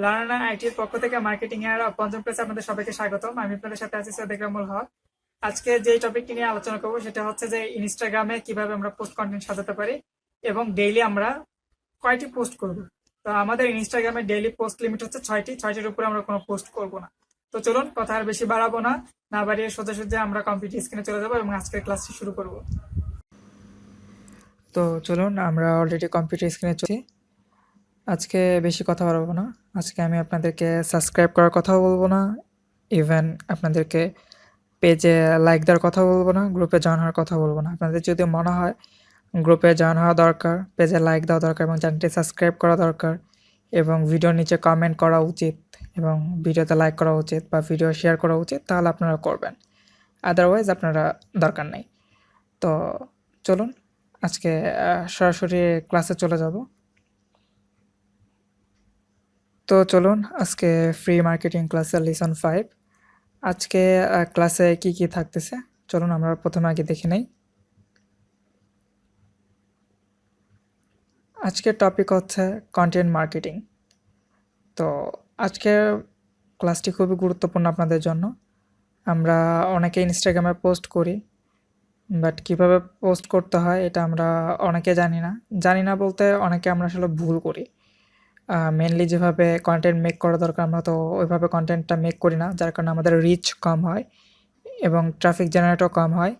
লার্না আইটির পক্ষ থেকে মার্কেটিং এর পঞ্চম ক্লাসে আপনাদের সবাইকে স্বাগতম। আমি আপনাদের সাথে আছি সৈয়দ একরামুল হক। আজকে যে টপিকটি নিয়ে আলোচনা করব সেটা হচ্ছে যে ইনস্টাগ্রামে কিভাবে আমরা পোস্ট কন্টেন্ট সাজাতে পারি এবং ডেইলি আমরা কয়টি পোস্ট করব। তো আমাদের ইনস্টাগ্রামে ডেইলি পোস্ট লিমিট হচ্ছে 6টির উপরে আমরা কোনো পোস্ট করব না। তো চলুন কথা আর বেশি বাড়াবো না, না বাড়িয়ে সোজা আমরা কম্পিউটার স্ক্রিনে চলে যাবো এবং আজকের ক্লাসটি শুরু করব। তো চলুন, আমরা অলরেডি কম্পিউটার স্ক্রিনে চলছি। আজকে বেশি কথা বাড়াবো না। আজকে আমি আপনাদেরকে সাবস্ক্রাইব করার কথাও বলবো না, ইভেন আপনাদেরকে পেজে লাইক দেওয়ার কথা বলবো না, গ্রুপে জয়েন হওয়ার কথা বলবো না। আপনাদের যদি মনে হয় গ্রুপে জয়েন হওয়া দরকার, পেজে লাইক দেওয়া দরকার এবং চ্যানেলটি সাবস্ক্রাইব করা দরকার এবং ভিডিওর নিচে কমেন্ট করা উচিত এবং ভিডিওতে লাইক করা উচিত বা ভিডিও শেয়ার করা উচিত, তাহলে আপনারা করবেন। আদারওয়াইজ আপনারা দরকার নেই। তো চলুন আজকে সরাসরি ক্লাসে চলে যাব। তো চলুন আজকে ফ্রি মার্কেটিং ক্লাসের লেসন 5 আজকে ক্লাসে কি কি থাকতেছে চলুন আমরা প্রথমে আগে দেখে নেই। আজকের টপিক হচ্ছে কন্টেন্ট মার্কেটিং। তো আজকের ক্লাসটি খুবই গুরুত্বপূর্ণ আপনাদের জন্য। আমরা অনেকে ইনস্টাগ্রামে পোস্ট করি, বাট কিভাবে পোস্ট করতে হয় এটা আমরা অনেকে জানি না বলতে অনেকে আমরা আসলে ভুল করি। মেনলি যেভাবে কন্টেন্ট মেক করা দরকার আমরা তো ওইভাবে কন্টেন্টটা মেক করি না, যার কারণে আমাদের রিচ কম হয় এবং ট্রাফিক জেনারেটও কম হয়।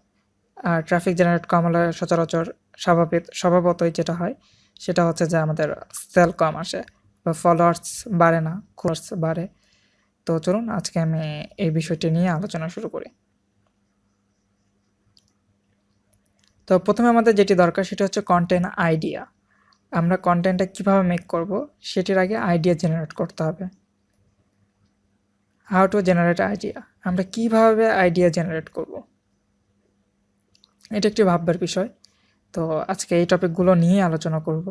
আর ট্রাফিক জেনারেট কম হলে সচরাচর স্বভাবতই যেটা হয় সেটা হচ্ছে যে আমাদের সেল কম আসে বা ফলোয়ার্স বাড়ে না, কোর্স বাড়ে। তো চলুন আজকে আমি এই বিষয়টি নিয়ে আলোচনা শুরু করি। তো প্রথমে আমাদের যেটি দরকার সেটা হচ্ছে কন্টেন্ট আইডিয়া। আমরা কন্টেন্টটা কীভাবে মেক করব সেটির আগে আইডিয়া জেনারেট করতে হবে। হাউ টু জেনারেট আইডিয়া, আমরা কিভাবে আইডিয়া জেনারেট করব, এটা একটি ভাববার বিষয়। তো আজকে এই টপিকগুলো নিয়ে আলোচনা করব।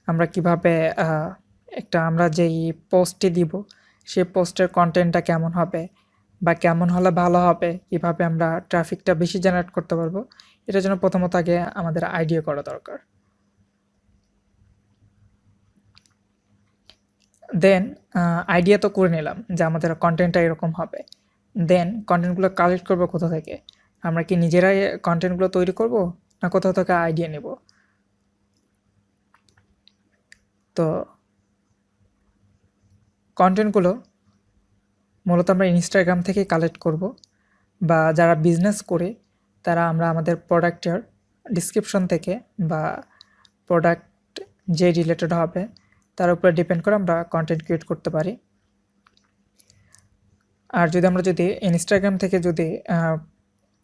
আমরা কিভাবে আমরা যেই পোস্টটি দিব সেই পোস্টের কন্টেন্টটা কেমন হবে বা কেমন হলে ভালো হবে, কিভাবে আমরা ট্রাফিকটা বেশি জেনারেট করতে পারবো, এটার জন্য প্রথমত আগে আমাদের আইডিয়া করা দরকার। দেন আইডিয়া তো করে নিলাম যে আমাদের কন্টেন্টটা এরকম হবে। দেন কন্টেন্টগুলো কালেক্ট করবো কোথা থেকে? আমরা কি নিজেরাই কন্টেন্টগুলো তৈরি করব না কোথাও থেকে আইডিয়া নেব? তো কন্টেন্টগুলো মূলত আমরা ইনস্টাগ্রাম থেকে কালেক্ট করব, বা যারা বিজনেস করে তারা আমরা আমাদের প্রোডাক্টের ডিসক্রিপশন থেকে বা প্রোডাক্ট যে রিলেটেড হবে তার উপরে ডিপেন্ড করে আমরা কন্টেন্ট ক্রিয়েট করতে পারি। আর যদি ইনস্টাগ্রাম থেকে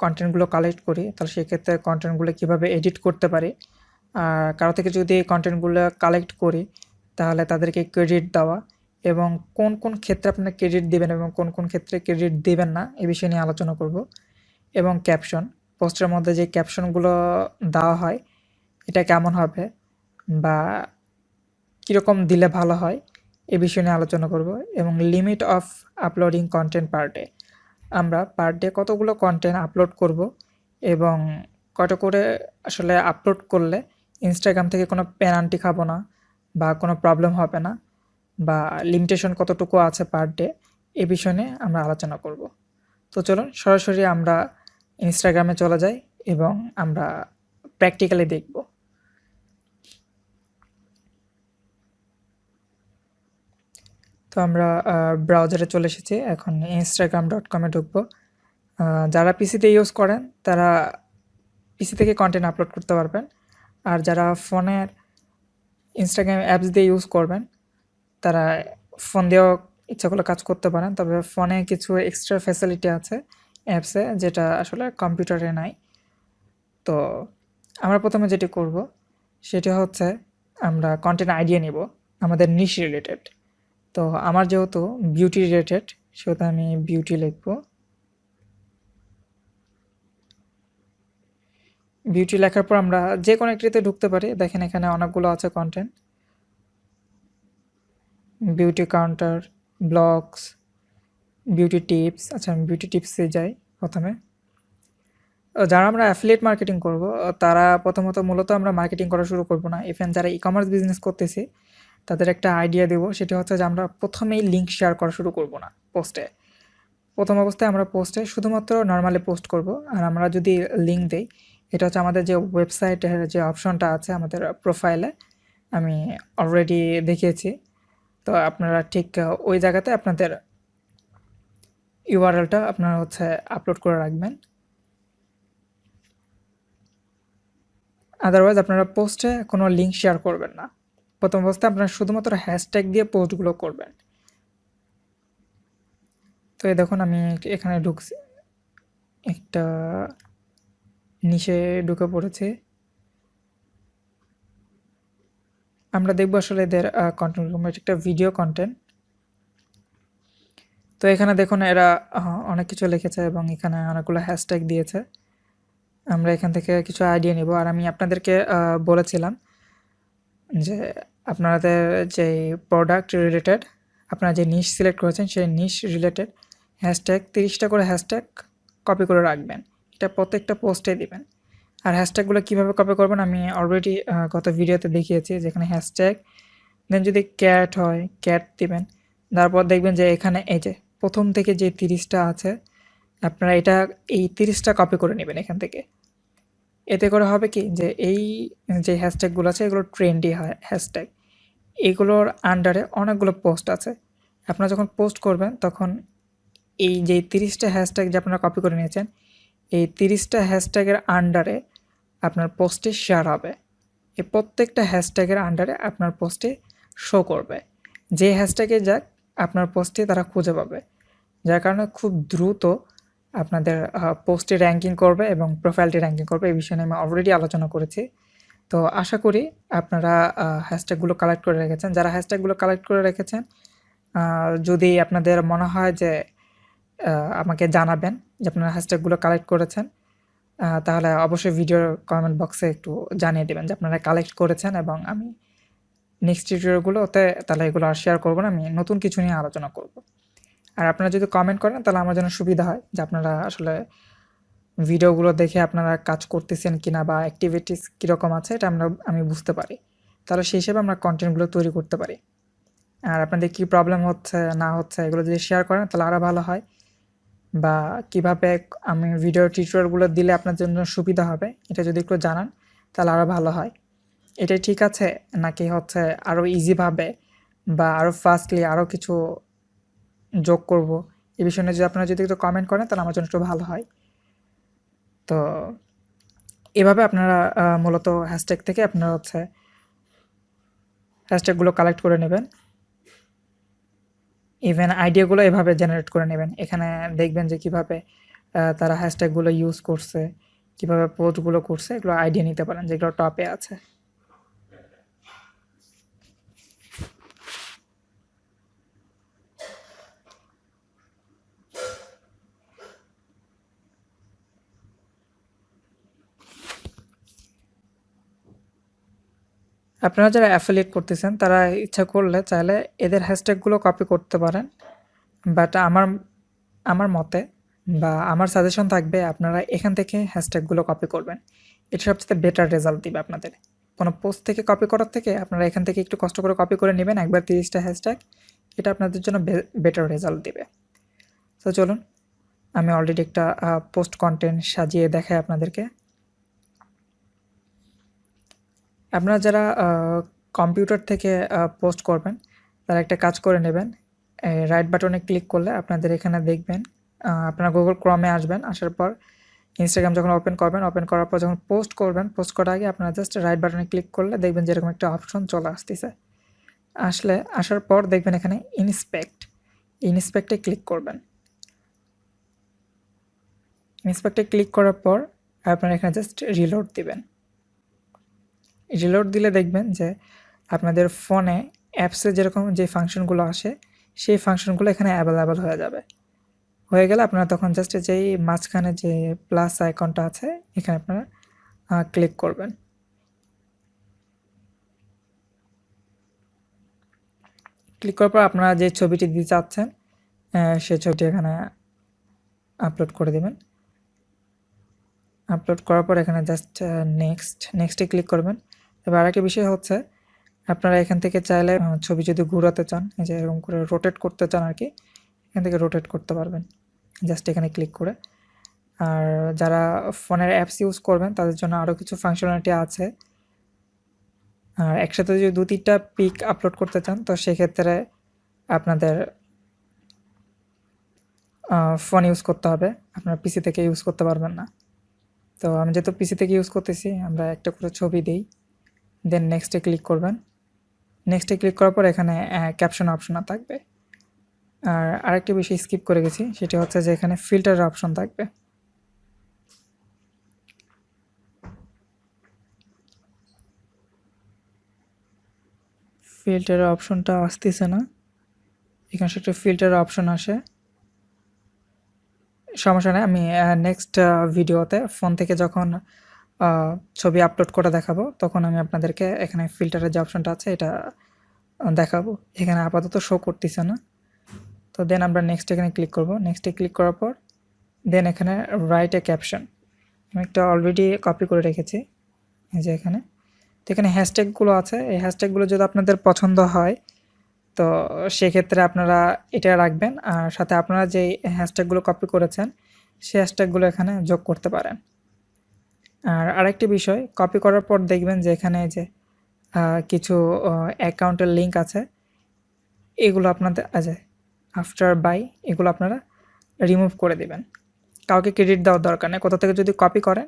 কন্টেন্টগুলো কালেক্ট করি তাহলে সেক্ষেত্রে কন্টেন্টগুলো কীভাবে এডিট করতে পারি, আর কারো থেকে যদি কন্টেন্টগুলো কালেক্ট করি তাহলে তাদেরকে ক্রেডিট দেওয়া এবং কোন কোন ক্ষেত্রে আপনারা ক্রেডিট দেবেন এবং কোন কোন ক্ষেত্রে ক্রেডিট দেবেন না এ বিষয়ে নিয়ে আলোচনা করব। এবং ক্যাপশন, পোস্টের মধ্যে যে ক্যাপশনগুলো দেওয়া হয় এটা কেমন হবে বা কীরকম দিলে ভালো হয় এ বিষয় নিয়ে আলোচনা করব। এবং limit of uploading content per day, আমরা পার ডে কতগুলো কন্টেন্ট আপলোড করব এবং কত করে আসলে আপলোড করলে ইনস্টাগ্রাম থেকে কোনো পেনাল্টি খাবো না বা কোনো প্রবলেম হবে না, বা লিমিটেশন কতটুকু আছে পার ডে, এ বিষয় নিয়ে আমরা আলোচনা করব। তো চলুন সরাসরি আমরা ইনস্টাগ্রামে চলে যাই এবং আমরা প্র্যাকটিক্যালি দেখব। তো আমরা ব্রাউজারে চলে এসেছি, এখন instagram.com-এ ঢুকবো। যারা পিসিতে ইউজ করেন তারা পিসি থেকে কন্টেন্ট আপলোড করতে পারবেন, আর যারা ফোনের ইনস্টাগ্রাম অ্যাপস দিয়ে ইউজ করবেন তারা ফোন দিয়েও ইচ্ছা করলে কাজ করতে পারেন, তবে ফোনে কিছু এক্সট্রা ফ্যাসিলিটি আছে অ্যাপসে যেটা আসলে কম্পিউটারে নাই। তো আমরা প্রথমে যেটি করব সেটি হচ্ছে আমরা কন্টেন্ট আইডিয়া নিব আমাদের নিশ রিলেটেড। তো আমার যেহেতু বিউটি রিলেটেড সেহেতু আমি বিউটি লিখব। বিউটি লেখার পর আমরা যে কোনো একটিতে ঢুকতে পারি। দেখেন এখানে অনেকগুলো আছে content, beauty counter, blogs, beauty tips. আচ্ছা আমি বিউটি টিপসে যাই প্রথমে। যারা আমরা অ্যাফিলিয়েট মার্কেটিং করব তারা মূলত আমরা মার্কেটিং করা শুরু করব না। ইভেন যারা ই কমার্স বিজনেস করতেছি তাদের একটা আইডিয়া দেব, সেটা হচ্ছে যে আমরা প্রথমেই লিঙ্ক শেয়ার করা শুরু করব না পোস্টে। প্রথম অবস্থায় আমরা পোস্টে শুধুমাত্র নর্মালি পোস্ট করব। আর আমরা যদি লিঙ্ক দেই, এটা হচ্ছে আমাদের যে ওয়েবসাইটের যে অপশনটা আছে আমাদের প্রোফাইলে, আমি অলরেডি দেখিয়েছি। তো আপনারা ঠিক ওই জায়গাতে আপনাদের ইউআরএলটা আপনারা হচ্ছে আপলোড করে রাখবেন। আদারওয়াইজ আপনারা পোস্টে কোনো লিঙ্ক শেয়ার করবেন না। প্রথম অবস্থায় আপনারা শুধুমাত্র হ্যাশট্যাগ দিয়ে পোস্টগুলো করবেন। তো এই দেখুন আমি এখানে ঢুকছি, একটা নিচে ঢুকে পড়েছি। আমরা দেখবো আসলে এদের কন্টেন্ট, একটা ভিডিও কন্টেন্ট। তো এখানে দেখুন এরা অনেক কিছু লিখেছে এবং এখানে অনেকগুলো হ্যাশট্যাগ দিয়েছে। আমরা এখান থেকে কিছু আইডিয়া নিব। আর আমি আপনাদেরকে বলেছিলাম যে আপনাদের যে প্রোডাক্ট রিলেটেড আপনারা যে নিশ সিলেক্ট করেছেন সেই নিশ রিলেটেড হ্যাশট্যাগ 30টা করে হ্যাশট্যাগ কপি করে রাখবেন। এটা প্রত্যেকটা পোস্টে দিবেন। আর হ্যাশট্যাগুলো কীভাবে কপি করবেন আমি অলরেডি গত ভিডিওতে দেখিয়েছি, যেখানে হ্যাশট্যাগ দেন যদি ক্যাট হয় ক্যাট দিবেন। তারপর দেখবেন যে এখানে এই যে প্রথম থেকে যে 30টা আছে আপনারা এই 30টা কপি করে নেবেন এখান থেকে। এতে করে হবে কি যে এই যে হ্যাশট্যাগুলো আছে এগুলো ট্রেন্ডি হয় হ্যাশট্যাগ, এগুলোর আন্ডারে অনেকগুলো পোস্ট আছে। আপনারা যখন পোস্ট করবেন তখন এই যে 30টা হ্যাশট্যাগ যে আপনারা কপি করে নিয়েছেন এই 30টা হ্যাশট্যাগের আন্ডারে আপনার পোস্টে শেয়ার হবে। এই প্রত্যেকটা হ্যাশট্যাগের আন্ডারে আপনার পোস্টে শো করবে। যে হ্যাশট্যাগে যাক আপনার পোস্টে তারা খুঁজে পাবে, যার কারণে খুব দ্রুত আপনাদের পোস্টে র্যাঙ্কিং করবে এবং প্রোফাইলটি র্যাঙ্কিং করবে। এই বিষয়ে আমি অলরেডি আলোচনা করেছি। তো আশা করি আপনারা হ্যাশট্যাগুলো কালেক্ট করে রেখেছেন। যারা হ্যাশট্যাগুলো কালেক্ট করে রেখেছেন, যদি আপনাদের মনে হয় যে আমাকে জানাবেন যে আপনারা হ্যাশট্যাগুলো কালেক্ট করেছেন, তাহলে অবশ্যই ভিডিওর কমেন্ট বক্সে একটু জানিয়ে দেবেন যে আপনারা কালেক্ট করেছেন, এবং আমি নেক্সট টিউটোরিয়ালগুলোতে তাহলে এগুলো আর শেয়ার করবো না, আমি নতুন কিছু নিয়ে আলোচনা করব। আর আপনারা যদি কমেন্ট করেন তাহলে আমার জন্য সুবিধা হয় যে আপনারা আসলে ভিডিওগুলো দেখে আপনারা কাজ করতেছেন কিনা বা অ্যাক্টিভিটিস কীরকম আছে এটা আমি বুঝতে পারি। তাহলে সেই হিসেবে আমরা কন্টেন্টগুলো তৈরি করতে পারি। আর আপনাদের কী প্রবলেম হচ্ছে না হচ্ছে এগুলো যদি শেয়ার করেন তাহলে আরও ভালো হয়, বা কিভাবে আমি ভিডিও টিউটোরিয়ালগুলো দিলে আপনার জন্য সুবিধা হবে এটা যদি একটু জানান তাহলে আরও ভালো হয়। এটাই ঠিক আছে নাকি হচ্ছে আরও ইজিভাবে বা আরও ফাস্টলি আরও কিছু যোগ করব, এই বিষয়ে যদি আপনারা যদি একটু কমেন্ট করেন তাহলে আমার জন্য একটু ভালো হয়। তো এভাবে আপনারা মূলত হ্যাশট্যাগ থেকে আপনারা হচ্ছে হ্যাশট্যাগুলো কালেক্ট করে নেবেন। ইভেন আইডিয়াগুলো এভাবে জেনারেট করে নেবেন। এখানে দেখবেন যে কিভাবে তারা হ্যাশট্যাগুলো ইউজ করছে, কিভাবে পোস্টগুলো করছে, এগুলো আইডিয়া নিতে পারেন যেগুলো টপে আছে। আপনারা যারা অ্যাফিলিয়েট করতেছেন তারা ইচ্ছা করলে চাইলে এদের হ্যাশট্যাগুলো কপি করতে পারেন, বাট আমার মতে বা আমার সাজেশন থাকবে আপনারা এখান থেকে হ্যাশট্যাগুলো কপি করবেন। এটা সবচেয়ে বেটার রেজাল্ট দিবে আপনাদের। কোনো পোস্ট থেকে কপি করার থেকে আপনারা এখান থেকে একটু কষ্ট করে কপি করে নেবেন একবার 30টা হ্যাশট্যাগ, এটা আপনাদের জন্য বেটার রেজাল্ট দিবে। তো চলুন আমি অলরেডি একটা পোস্ট কন্টেন্ট সাজিয়ে দেখাই আপনাদেরকে। আপনারা যারা কম্পিউটার থেকে পোস্ট করবেন তারা একটা কাজ করে নেবেন, রাইট বাটনে ক্লিক করলে আপনাদের এখানে দেখবেন আপনারা গুগল ক্রমে আসবেন। আসার পর ইনস্টাগ্রাম যখন ওপেন করবেন, ওপেন করার পর যখন পোস্ট করবেন, পোস্ট করার আগে আপনারা জাস্ট রাইট বাটনে ক্লিক করলে দেখবেন যে এরকম একটা অপশন চলে আসতেছে। আসার পর দেখবেন এখানে ইনস্পেক্টে ক্লিক করবেন। ইনস্পেক্টে ক্লিক করার পর আপনারা এখানে জাস্ট রিলোড দিবেন। রিলোড দিলে দেখবেন যে আপনাদের ফোনে অ্যাপসে যেরকম যে ফাংশনগুলো আসে সেই ফাংশনগুলো এখানে অ্যাভেলেবেল হয়ে যাবে। হয়ে গেলে আপনারা তখন জাস্ট যেই মাঝখানে যে প্লাস আইকনটা আছে এখানে আপনারা ক্লিক করবেন। ক্লিক করার পর আপনারা যে ছবিটি দিতে চাচ্ছেন সেই ছবিটি এখানে আপলোড করে দেবেন। আপলোড করার পর এখানে জাস্ট নেক্সটে ক্লিক করবেন। এবার আরেকটা বিষয় হচ্ছে আপনারা এখান থেকে চাইলে ছবি যদি ঘোরাতে চান, এই যে এরকম করে রোটেট করতে চান আর কি, এখান থেকে রোটেট করতে পারবেন জাস্ট এখানে ক্লিক করে। আর যারা ফোনের অ্যাপস ইউজ করবেন তাদের জন্য আরও কিছু ফাংশনালিটি আছে। আর একসাথে যদি 2-3টা পিক আপলোড করতে চান তো সেক্ষেত্রে আপনাদের ফোন ইউজ করতে হবে, আপনার পিসি থেকে ইউজ করতে পারবেন না। তো আমি যেহেতু পিসি থেকে ইউজ করতেছি, আমরা একটা করে ছবি দিই, দেন নেক্সটে ক্লিক করবেন। নেক্সটে ক্লিক করার পর এখানে ক্যাপশন অপশন থাকবে। আর আরেকটি বিষয় স্কিপ করে গেছি, সেটি হচ্ছে যে এখানে ফিল্টারের অপশন থাকবে। ফিল্টারের অপশনটা আসতেছে না, এখানে একটা ফিল্টারের অপশন আসে, সমস্যা নেই। আমি নেক্সট ভিডিওতে ফোন থেকে যখন ছবি আপলোড করে দেখাবো তখন আমি আপনাদেরকে এখানে ফিল্টারের যে অপশনটা আছে এটা দেখাবো। এখানে আপাতত শো করতেছে না। তো দেন আমরা নেক্সট এখানে ক্লিক করব। নেক্সটে ক্লিক করার পর দেন এখানে রাইট এ ক্যাপশন, আমি একটা অলরেডি কপি করে রেখেছি এই যে এখানে। তো এখানে হ্যাশট্যাগুলো আছে, এই হ্যাশট্যাগুলো যদি আপনাদের পছন্দ হয় তো সেক্ষেত্রে আপনারা এটা রাখবেন, আর সাথে আপনারা যে হ্যাশট্যাগুলো কপি করেছেন সেই হ্যাশট্যাগুলো এখানে যোগ করতে পারেন। আর আরেকটি বিষয়, কপি করার পর দেখবেন যে এখানে যে কিছু অ্যাকাউন্টের লিঙ্ক আছে, এগুলো আপনাদের আফটার বাই এগুলো আপনারা রিমুভ করে দেবেন। কাউকে ক্রেডিট দেওয়ার দরকার নেই, কোথা থেকে যদি কপি করেন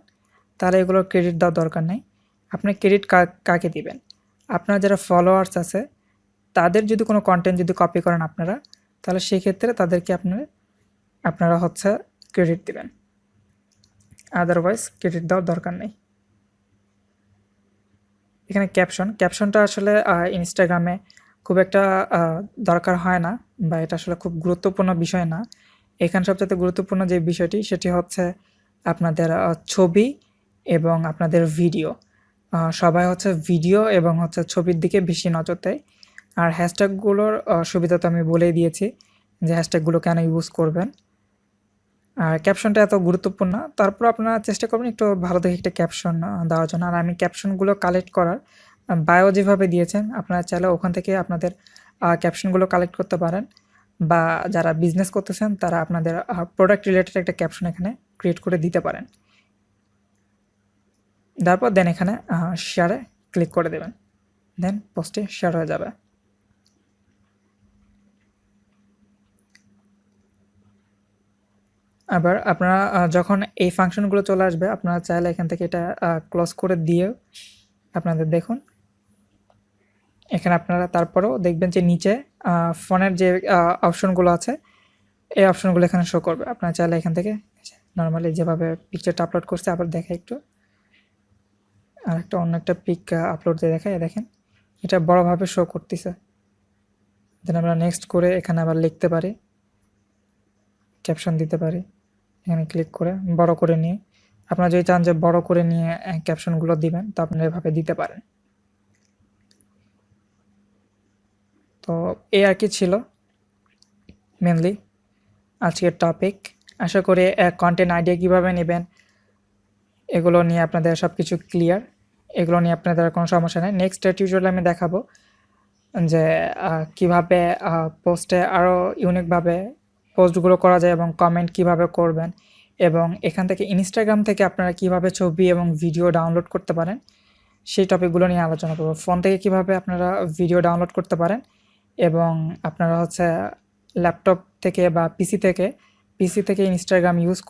তাহলে এগুলোর ক্রেডিট দেওয়ার দরকার নেই। আপনি ক্রেডিট কাকে দিবেন? আপনার যারা ফলোয়ার্স আছে তাদের যদি কোনো কন্টেন্ট যদি কপি করেন আপনারা, তাহলে সেক্ষেত্রে তাদেরকে আপনারা হচ্ছে ক্রেডিট দিবেন, আদারওয়াইজ ক্রেডিট দেওয়ার দরকার নেই। এখানে ক্যাপশনটা আসলে ইনস্টাগ্রামে খুব একটা দরকার হয় না, বা এটা আসলে খুব গুরুত্বপূর্ণ বিষয় না। এখানে সবচেয়ে গুরুত্বপূর্ণ যে বিষয়টি সেটি হচ্ছে আপনাদের ছবি এবং আপনাদের ভিডিও। সবাই হচ্ছে ভিডিও এবং হচ্ছে ছবির দিকে বেশি নজর দেয়। আর হ্যাশট্যাগুলোর সুবিধা তো আমি বলেই দিয়েছি যে হ্যাশট্যাগুলো কেন ইউজ করবেন। আর ক্যাপশনটা এত গুরুত্বপূর্ণ, তারপর আপনারা চেষ্টা করবেন একটু ভালো দেখে একটা ক্যাপশন দেওয়ার জন্য। আর আমি ক্যাপশনগুলো কালেক্ট করার বায়ো যেভাবে দিয়েছেন আপনারা চাইলে ওখান থেকে আপনাদের ক্যাপশনগুলো কালেক্ট করতে পারেন, বা যারা বিজনেস করতেছেন তারা আপনাদের প্রোডাক্ট রিলেটেড একটা ক্যাপশন এখানে ক্রিয়েট করে দিতে পারেন। তারপর দেন এখানে শেয়ারে ক্লিক করে দেবেন, দেন পোস্টে শেয়ার হয়ে যাবে। আবার আপনারা যখন এই ফাংশনগুলো চলে আসবে আপনারা চাইলে এখান থেকে এটা ক্লোজ করে দিয়েও আপনাদের দেখুন এখানে আপনারা তারপরেও দেখবেন যে নিচে ফোনের যে অপশনগুলো আছে এই অপশনগুলো এখানে শো করবে। আপনারা চাইলে এখান থেকে নর্মালি যেভাবে পিকচারটা আপলোড করছে আবার দেখা একটু, আর একটা অন্য একটা পিক আপলোড দিয়ে দেখায়, দেখেন এটা বড়োভাবে শো করতেছে। দেন আমরা নেক্সট করে এখানে আবার লিখতে পারি, ক্যাপশন দিতে পারি, এখানে ক্লিক করে বড় করে নিয়ে আপনারা যদি চান যে বড় করে নিয়ে ক্যাপশনগুলো দিবেন তো আপনারা এভাবে দিতে পারেন। তো এই আর কি ছিল মেনলি আজকের টপিক। আশা করি কন্টেন্ট আইডিয়া কীভাবে নেবেন এগুলো নিয়ে আপনাদের সব কিছু ক্লিয়ার, এগুলো নিয়ে আপনাদের কোনো সমস্যা নেই। নেক্সট টিউটোরিয়ালে আমি দেখাবো যে কিভাবে পোস্টে আরও ইউনিকভাবে পোস্টগুলো করা যায় এবং কমেন্ট কিভাবে করবেন, এবং এখান থেকে ইনস্টাগ্রাম থেকে আপনারা কিভাবে ছবি এবং ভিডিও ডাউনলোড করতে পারেন সেই টপিকগুলো নিয়ে আলোচনা করব। ফোন থেকে কিভাবে আপনারা ভিডিও ডাউনলোড করতে পারেন, এবং আপনারা হচ্ছে ল্যাপটপ থেকে বা পিসি থেকে ইনস্টাগ্রাম ইউজ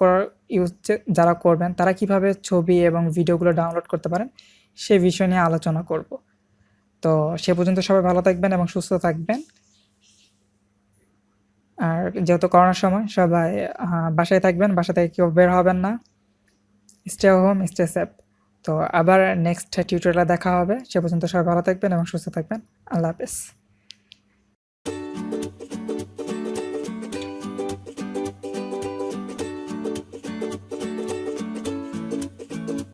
যারা করবেন তারা কিভাবে ছবি এবং ভিডিওগুলো ডাউনলোড করতে পারেন সেই বিষয় নিয়ে আলোচনা করব। তো সে পর্যন্ত সবাই ভালো থাকবেন এবং সুস্থ থাকবেন। আর যেহেতু করোনার সময় সবাই বাসায় থাকবেন, বাসা থেকে কেউ বের হবেন না, স্টে হোম স্টে সেফ। তো আবার নেক্সট টিউটোরিয়ালে দেখা হবে, সে পর্যন্ত সবাই ভালো থাকবেন এবং সুস্থ থাকবেন। আল্লাহ হাফেজ।